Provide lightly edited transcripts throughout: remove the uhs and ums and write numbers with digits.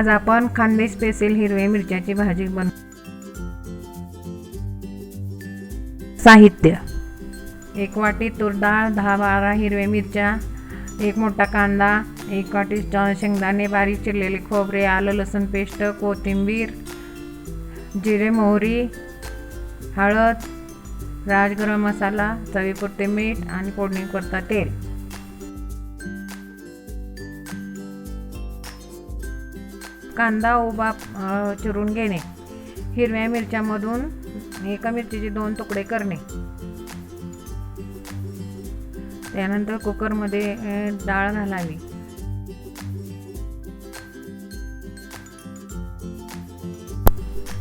आज आपण खानदेश स्पेशल हिरव्या मिरच्याची भाजी साहित्य: 1 वाटी तूर डाळ, 10-12 हिरव्या मिरच्या, 1 मोठा कांदा, 1 वाटी शेंगदाणे, बारीक चिरलेले खोबरे, आलं लसूण पेस्ट, कोथिंबीर, जिरे मोहरी, हळद, राजगरम मसाला, चवीपुरते मीठ आणि फोडणीकरता तेल. कांदा उभा चिरून घेणे. हिरव्या मिरच्यामधून एका मिरचीचे 2 तुकडे करणे. त्यानंतर कुकरमध्ये डाळ घालावी.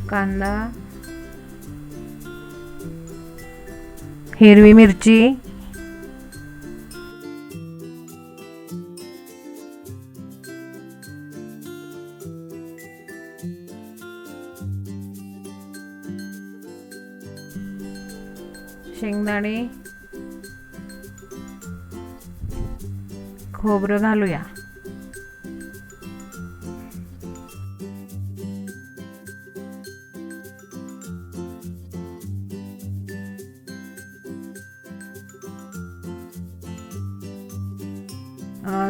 कांदा, हिरवी मिरची, शेंगदाणे, खोबरं घालूया.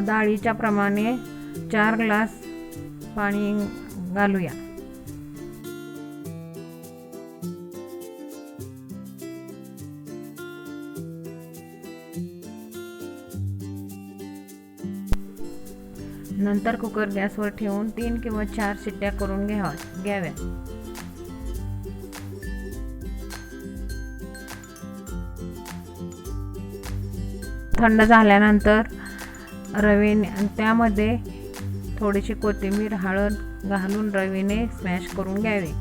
डाळीच्या प्रमाणे 4 ग्लास पाणी घालूया. नंतर कुकर गॅसवर ठेवून 3 किंवा 4 शिट्ट्या करून घ्याव्या. थंड झाल्यानंतर रवीने त्यामध्ये थोडीशी कोथिंबीर, हळद घालून रवीने स्मॅश करून घ्यावे.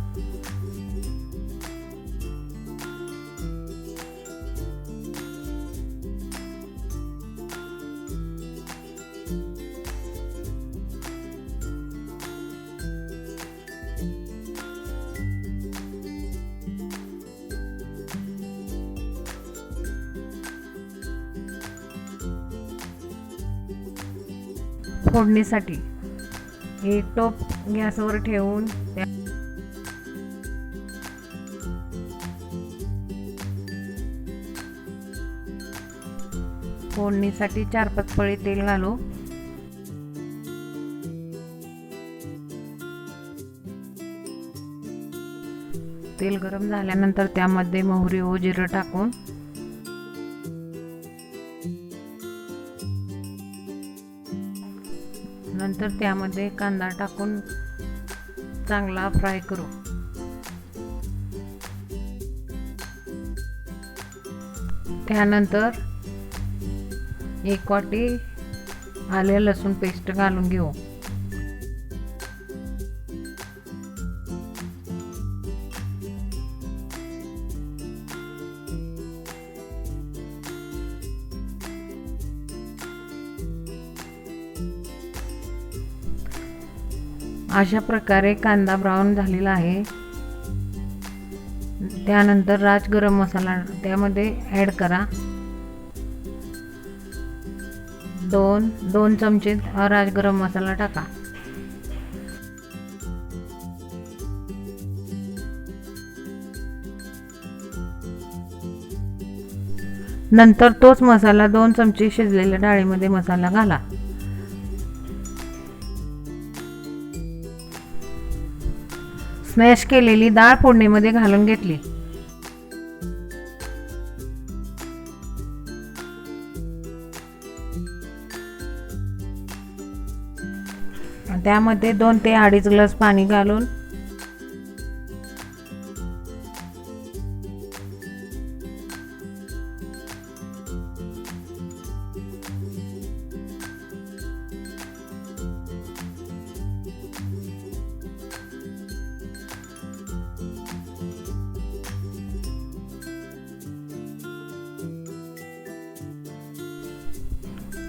फोडणीसाठी 1 टोप गॅसवर ठेवून फोडणीसाठी 4-5 पळी तेल घालू. तेल गरम झाल्यानंतर त्यामध्ये मोहरी व जिरं टाकून नंतर त्यामध्ये कांदा टाकून चांगला फ्राय करू. त्यानंतर 1 वाटी आले लसूण पेस्ट घालून घेऊ. अशा प्रकारे कांदा ब्राऊन झालेला आहे. त्यानंतर राजगरम मसाला त्यामध्ये ॲड करा. 2 चमचे राजगरम मसाला टाका. नंतर तोच मसाला 2 चमचे शिजलेल्या डाळीमध्ये मसाला घाला. स्मॅश केलेली डाळ फोडणीमध्ये घालून घेतली. त्यामध्ये 2 ते 2.5 ग्लास पाणी घालून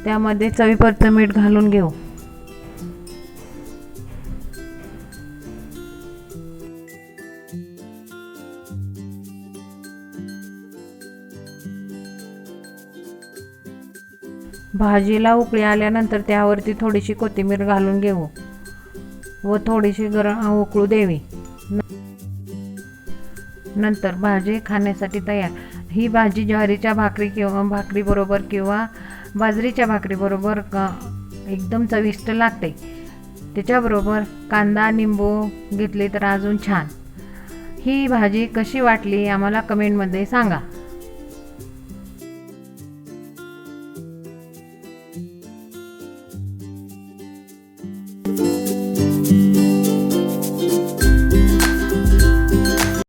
त्यामध्ये चवीपुरतं मीठ घालून घेऊ. भाजीला उकळी आल्यानंतर त्यावरती थोडीशी कोथिंबीर घालून घेऊ. व थोडीशी उकळू द्यावी. नंतर भाजी खाण्यासाठी तयार. ही भाजी ज्वारीच्या भाकरीबरोबर किंवा बाजरीच्या भाकरीबरोबर एकदम चविष्ट लागते. त्याच्याबरोबर कांदा निंबू घेतले तर अजून छान. ही भाजी कशी वाटली आम्हाला कमेंटमध्ये सांगा.